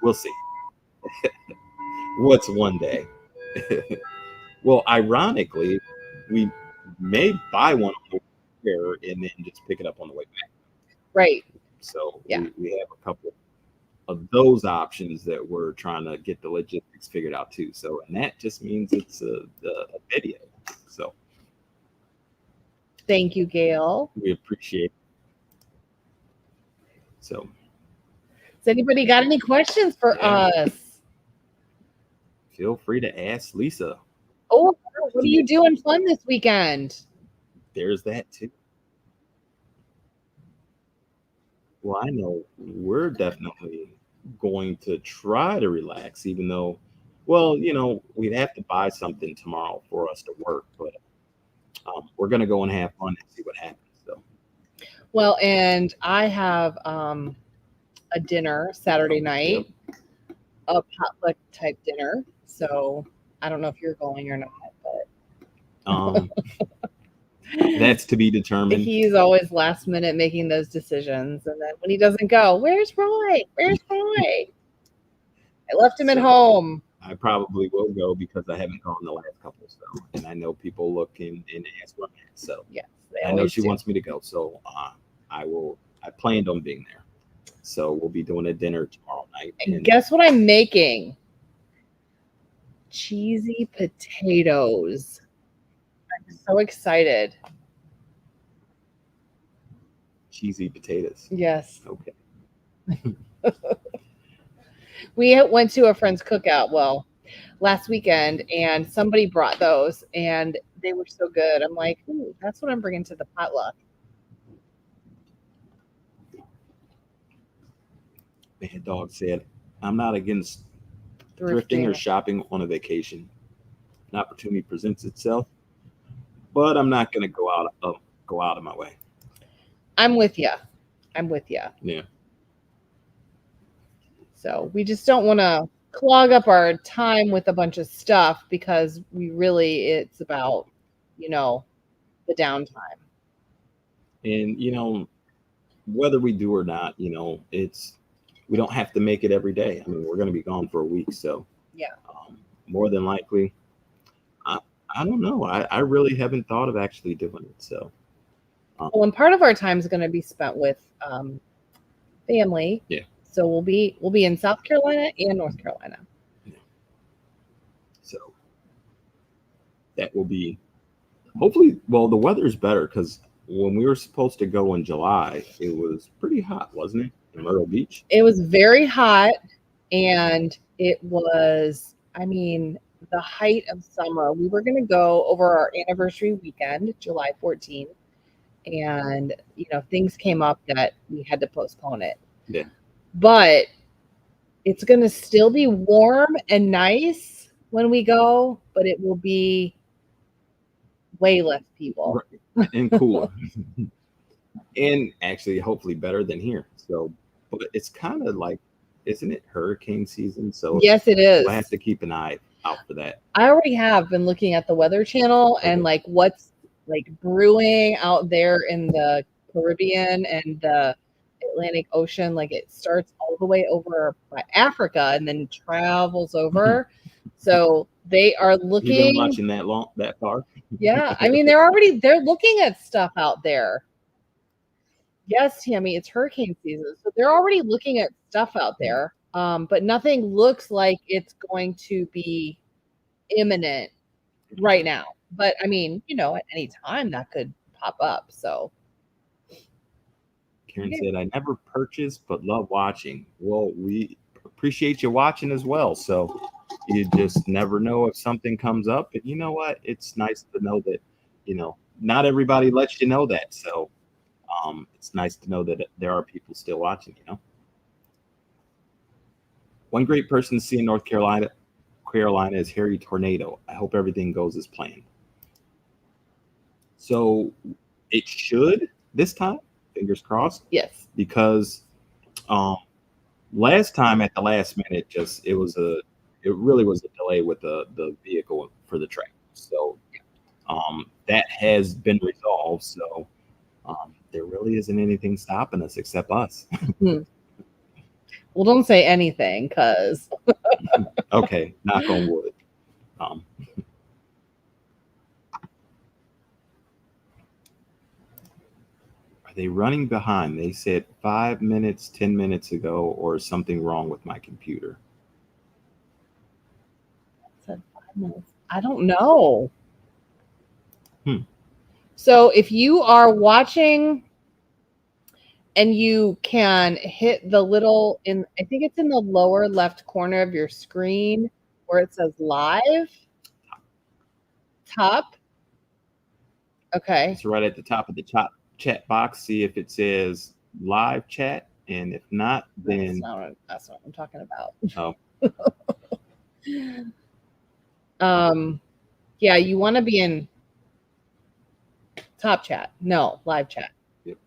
We'll see. What's one day? Well, ironically, we may buy one on the way there and then just pick it up on the way back. Right. So Yeah. we have a couple of those options that we're trying to get the logistics figured out too. So, and that just means it's a video. So Thank you, Gail. we appreciate it. So Has anybody got any questions for us? Feel free to ask Lisa. Oh, what are you doing fun this weekend? There's that too. Well, I know we're definitely going to try to relax, even though, well, we'd have to buy something tomorrow for us to work, but we're going to go and have fun and see what happens. So, well, and I have a dinner Saturday night, a potluck type dinner. So I don't know if you're going or not, but that's to be determined. He's always last minute making those decisions, and then when he doesn't go, where's Roy? Where's Roy? I left him at home. I probably will go because I haven't gone the last couple, so, and I know people look and ask where I'm at. So yes, I know she wants me to go, so I will. I planned on being there, so we'll be doing a dinner tomorrow night. And guess what I'm making? Cheesy potatoes. I'm so excited. Cheesy potatoes. Yes. Okay. We went to a friend's cookout, last weekend, and somebody brought those, and they were so good. I'm like, ooh, that's what I'm bringing to the potluck. Bad Dog said, I'm not against thrifting or shopping on a vacation. An opportunity presents itself, but I'm not going to go out of my way. I'm with you. Yeah. So we just don't want to clog up our time with a bunch of stuff because it's about, the downtime. And, whether we do or not, we don't have to make it every day. I mean, we're going to be gone for a week. So yeah, more than likely, I don't know. I really haven't thought of actually doing it. So. And part of our time is going to be spent with family. Yeah. So we'll be in South Carolina and North Carolina. Yeah. So that will be hopefully. Well, the weather's better because when we were supposed to go in July, it was pretty hot, wasn't it? In Myrtle Beach. It was very hot, and it was, the height of summer. We were going to go over our anniversary weekend, July 14th. And, things came up that we had to postpone it. Yeah. But it's going to still be warm and nice when we go, but it will be way less people. Right. And cooler. And actually, hopefully better than here. So, but it's kind of like, isn't it hurricane season? So yes, it is. I have to keep an eye out for that. I already have been looking at the Weather Channel and what's brewing out there in the Caribbean and the Atlantic Ocean. It starts all the way over by Africa and then travels over. So they are looking. You've been watching that far? Yeah, they're looking at stuff out there. Yes, Tammy, it's hurricane season, so they're already looking at stuff out there. But nothing looks like it's going to be imminent right now. But at any time that could pop up. So Karen said, I never purchased but love watching. Well, we appreciate you watching as well. So you just never know if something comes up. But you know what? It's nice to know that, not everybody lets you know that. So it's nice to know that there are people still watching, One great person to see in North Carolina is Harry Tornado. I hope everything goes as planned. So it should this time, fingers crossed. Yes. Because last time at the last minute, it really was a delay with the vehicle for the track. So that has been resolved. So there really isn't anything stopping us except us. Well, don't say anything because. Okay, knock on wood. they running behind? They said 5 minutes, 10 minutes ago, or is something wrong with my computer? Said 5 minutes. I don't know. Hmm. So if you are watching and you can hit the little I think it's in the lower left corner of your screen where it says live top. Okay. It's right at the top of the chat box. See if it says live chat, and if not, then That's not what I'm talking about. oh, Yeah, you want to be in top chat. No, live chat. yep.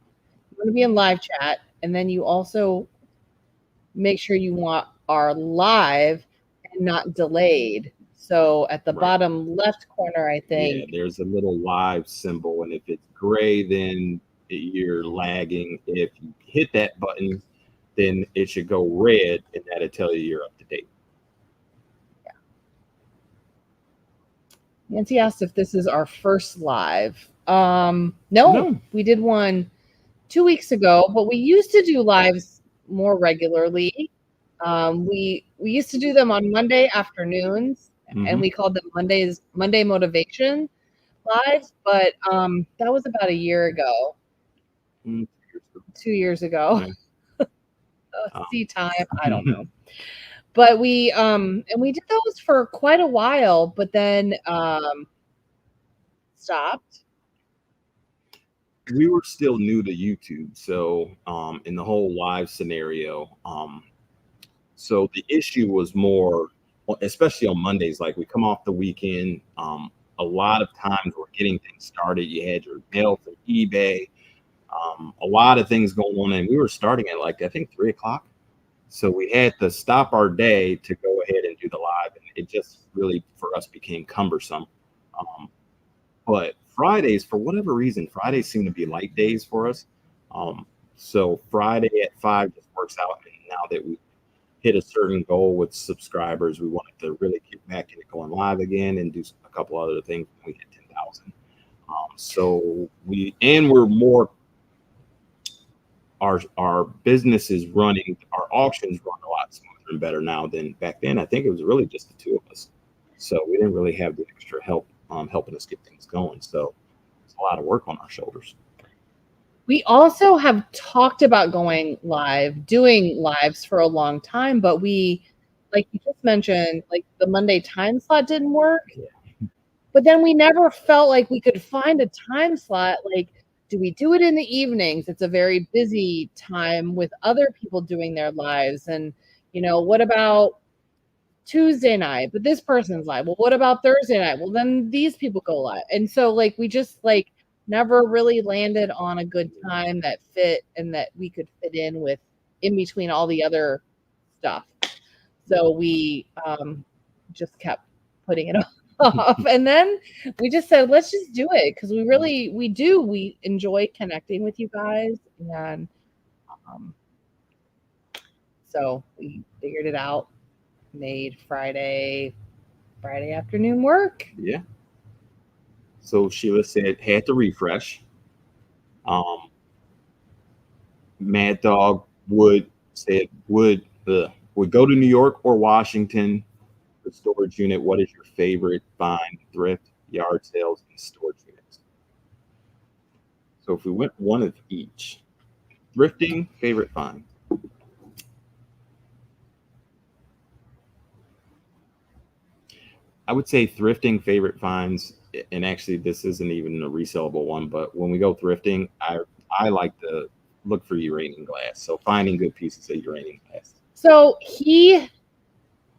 You want to be in live chat, and then you also make sure you are live and not delayed. So at the Right. bottom left corner, I think. Yeah, there's a little live symbol, and if it's gray, then you're lagging. If you hit that button, then it should go red, and that'll tell you you're up to date. Yeah. Nancy asked if this is our first live. No, we did one 2 weeks ago, but we used to do lives more regularly. We used to do them on Monday afternoons, and we called them Monday Motivation Lives. But that was about a year ago, 2 years ago. Yeah. See time, I don't know. But we and we did those for quite a while, but then stopped. We were still new to YouTube, so in the whole live scenario, so the issue was more, especially on Mondays, like we come off the weekend. A lot of times we're getting things started. You had your mail from eBay, a lot of things going on, and we were starting at like I think 3 o'clock. So we had to stop our day to go ahead and do the live, and it just really for us became cumbersome. But Fridays, for whatever reason, Fridays seem to be light days for us. So Friday at 5 just works out. And now that we hit a certain goal with subscribers, we wanted to really get back into going live again and do a couple other things when we hit 10,000. So we're more, our business is running, our auctions run a lot smoother and better now than back then. I think it was really just the two of us. So we didn't really have the extra help helping us get things going. So it's a lot of work on our shoulders. We also have talked about going live, doing lives for a long time, but we, like you just mentioned, like the Monday time slot didn't work. Yeah. But then we never felt like we could find a time slot. Like, do we do it in the evenings? It's a very busy time with other people doing their lives. And, what about Tuesday night? But this person's live. Well, what about Thursday night? Well, then these people go live. And so like we just like never really landed on a good time that fit and that we could fit in between all the other stuff. So we just kept putting it off. And then we just said, let's just do it because we enjoy connecting with you guys. And so we figured it out, made Friday afternoon work. Yeah. So Sheila said had to refresh. Mad Dog would go to New York or Washington for storage unit. What is your favorite find, thrift, yard sales, and storage units? So if we went one of each, thrifting, favorite find. I would say thrifting, favorite finds, and actually this isn't even a resellable one, but when we go thrifting, I like to look for uranium glass. So finding good pieces of uranium glass. So he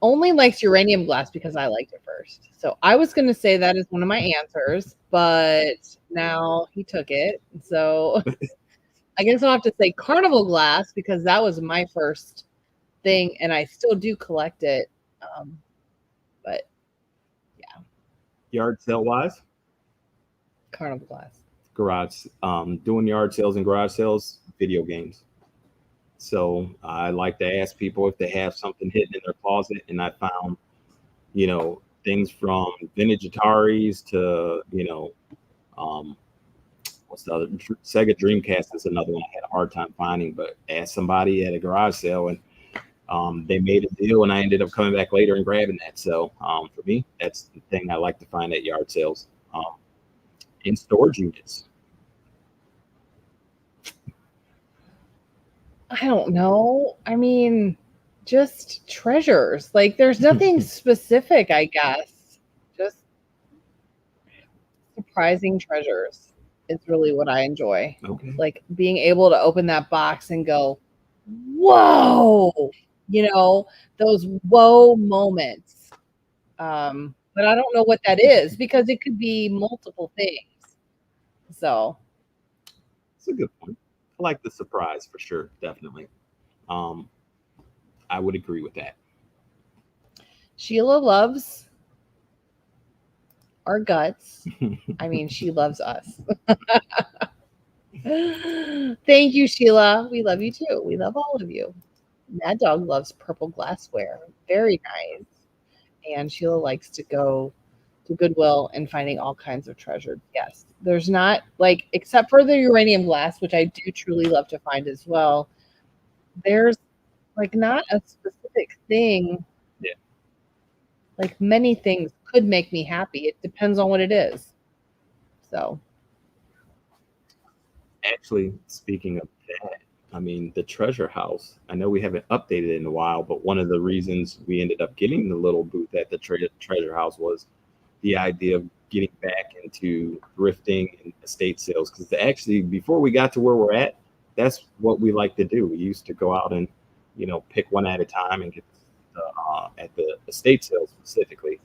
only likes uranium glass because I liked it first. So I was going to say that is one of my answers, but now he took it. So I guess I'll have to say carnival glass because that was my first thing, and I still do collect it. But yeah. Yard sale wise? Carnival glass. Garage, doing yard sales and garage sales, video games. So I like to ask people if they have something hidden in their closet, and I found, things from vintage Ataris to, what's the other? Sega Dreamcast is another one I had a hard time finding, but asked somebody at a garage sale, and they made a deal, and I ended up coming back later and grabbing that. So for me, that's the thing I like to find at yard sales. In storage units. I don't know. I mean, just treasures. Like there's nothing specific, I guess. Just surprising treasures is really what I enjoy. Okay. Like being able to open that box and go, whoa, those whoa moments. But I don't know what that is because it could be multiple things. So It's a good point. I like the surprise for sure, definitely. I would agree with that. Sheila loves our guts. I mean, she loves us. Thank you, Sheila. We love you too. We love all of you. Mad Dog loves purple glassware. Very nice. And Sheila likes to go to Goodwill and finding all kinds of treasures. Yes. There's not like, except for the uranium glass, which I do truly love to find as well. There's like not a specific thing. Yeah. Like many things could make me happy. It depends on what it is. So Actually, speaking of that, I mean, the treasure house, I know we haven't updated it in a while, but one of the reasons we ended up getting the little booth at the treasure house was the idea of getting back into thrifting and estate sales. Because actually, before we got to where we're at, that's what we like to do. We used to go out and, pick one at a time and get at the estate sales specifically.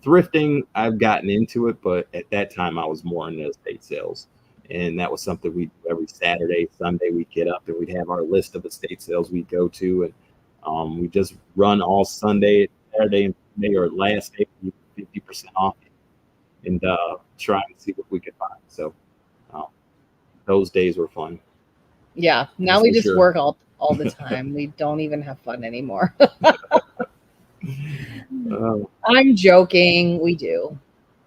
Thrifting, I've gotten into it, but at that time I was more in the estate sales. And that was something we do every Saturday, Sunday. We'd get up and we'd have our list of estate sales we'd go to. And we just run all Sunday, Saturday, and Sunday, or last day, 50% off, and try and see what we could find. So those days were fun. Yeah. Now we just work all the time. We don't even have fun anymore. I'm joking. We do.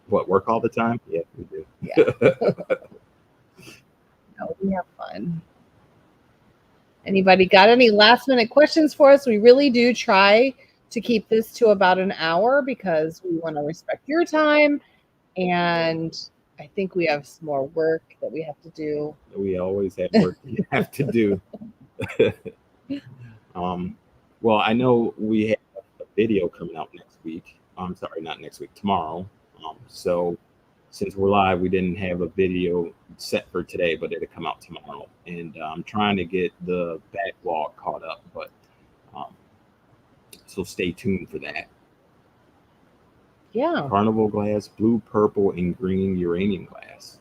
What, work all the time? Yeah, we do. Yeah. No, we have fun. Anybody got any last minute questions for us? We really do try to keep this to about an hour because we want to respect your time. And I think we have some more work that we have to do. We always have work we have to do. Well, I know we have a video coming out next week. I'm sorry, not next week, tomorrow. So since we're live, we didn't have a video set for today, but it'll come out tomorrow. And I'm trying to get the backlog caught up, but so stay tuned for that. Yeah. Carnival glass, blue, purple, and green uranium glass.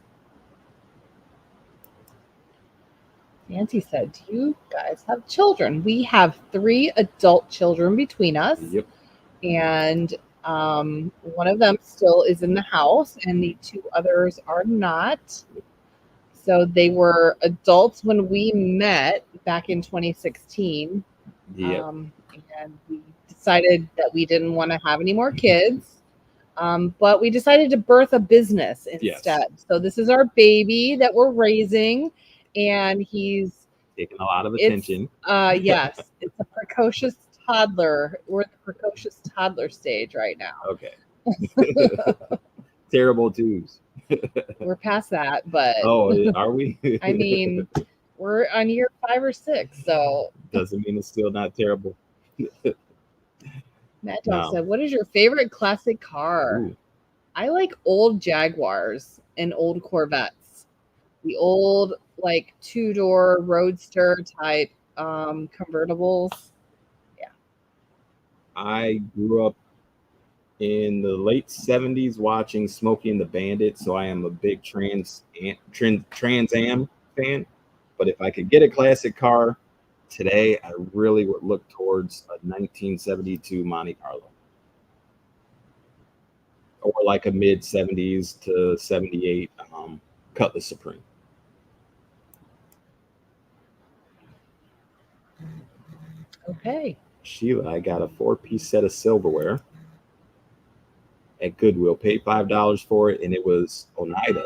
Nancy said, do you guys have children? We have 3 adult children between us. Yep. And one of them still is in the house and the 2 others are not. So they were adults when we met back in 2016. Yep. And we decided that we didn't want to have any more kids. But we decided to birth a business instead. Yes. So this is our baby that we're raising, and he's taking a lot of attention. Yes, it's a precocious toddler. We're at the precocious toddler stage right now. Okay. Terrible twos. We're past that, but are we? I mean, we're on year 5 or 6, so doesn't mean it's still not terrible. Matt Dog said, what is your favorite classic car? Ooh. I like old Jaguars and old Corvettes. The old, like, 2-door roadster type convertibles. Yeah. I grew up in the late 70s watching Smokey and the Bandit, so I am a big Trans Am fan. But if I could get a classic car today, I really would look towards a 1972 Monte Carlo, or like a mid 70s to 78 Cutlass Supreme. Okay. Sheila, I got a 4-piece set of silverware at Goodwill. Paid $5 for it, and it was Oneida.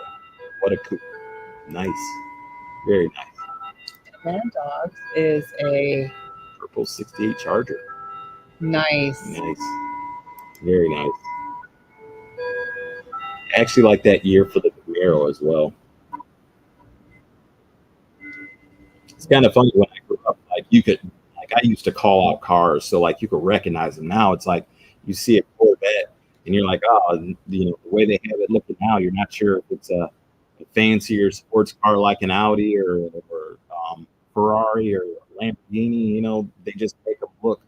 What a coup! Nice. Very nice. Mad Dogs is a Purple 68 Charger. nice. Nice. Very nice. I actually like that year for the Camaro as well. It's kind of funny when I grew up, like you could, like I used to call out cars, so like you could recognize them. Now it's like you see a Corvette and you're like, oh, the way they have it looking now, you're not sure if it's a fancier sports car like an Audi or Ferrari or Lamborghini. They just make them look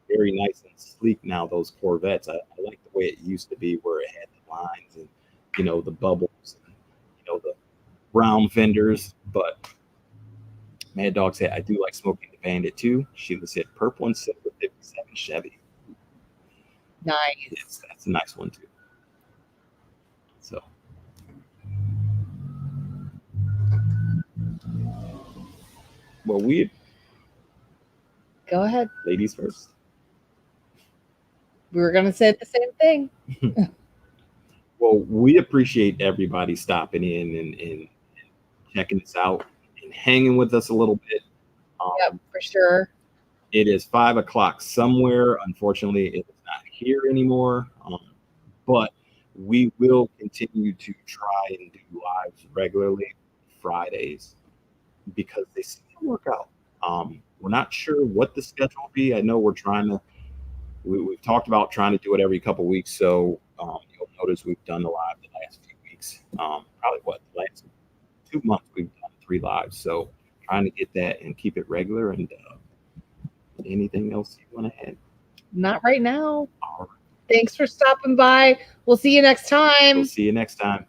very nice and sleek now. Those Corvettes, I like the way it used to be, where it had the lines and the bubbles and the brown fenders. But Mad Dog said, I do like Smoking the Bandit too. Sheila said purple and silver 57 Chevy. Nice. Yes, that's a nice one too. So, well, Go ahead. ladies first. We were going to say the same thing. Well, we appreciate everybody stopping in and checking us out and hanging with us a little bit. Yep, for sure. It is 5 o'clock somewhere. Unfortunately, it is not here anymore. But we will continue to try and do lives regularly Fridays because they seem to work out. We're not sure what the schedule will be. I know we're trying to. We've talked about trying to do it every couple weeks. So you'll notice we've done the live the last few weeks. Probably the last 2 months we've done 3 lives. So trying to get that and keep it regular. And anything else you want to add? Not right now. All right. Thanks for stopping by. We'll see you next time. We'll see you next time.